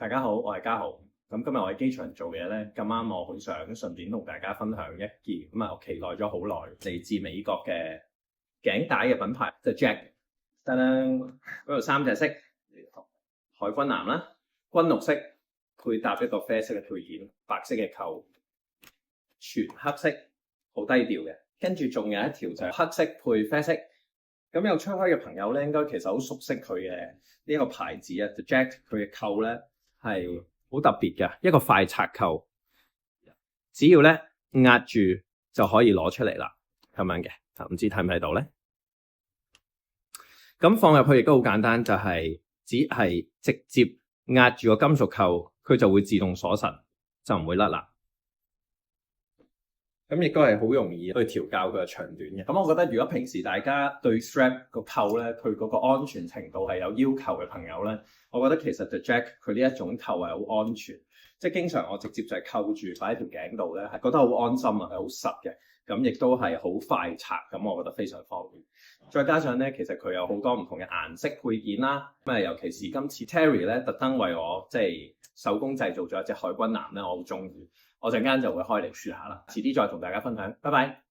大家好，我係嘉豪。咁今日我喺機場做嘢咧，咁啱我好想順便同大家分享一件我期待咗好耐，嚟自美國嘅頸帶嘅品牌，就 Jack。得啦，嗰度3隻色，海軍藍啦，軍綠色，配搭一個啡色嘅配件，白色嘅扣，全黑色，好低調嘅。跟住仲有一條就係黑色配啡色。咁有吹開嘅朋友咧，應該其實好熟悉佢嘅呢個牌子啊。The Jack 佢嘅扣咧係好特別嘅，一個快拆扣，只要咧壓住就可以攞出嚟啦，咁樣嘅。唔知睇唔睇到咧？咁放入去亦都好簡單，就係只係直接壓住個金屬扣，佢就會自動鎖實，就唔會甩啦。咁亦都係好容易去調校佢嘅長短嘅。咁我覺得如果平時大家對 strap 個扣咧，佢嗰個安全程度係有要求嘅朋友咧，我覺得其實 The Jack 佢呢一種扣係好安全。即係經常我直接就係扣住擺喺條頸度咧，係覺得好安心啊，係好實嘅。咁亦都係好快拆，咁我覺得非常方便。再加上咧，其實佢有好多唔同嘅顏色配件啦。咁尤其是今次 Terry 咧，特登為我即係手工製造咗一隻海軍藍咧，我好中意。我陣間就會開嚟試下啦，遲啲再同大家分享，拜拜。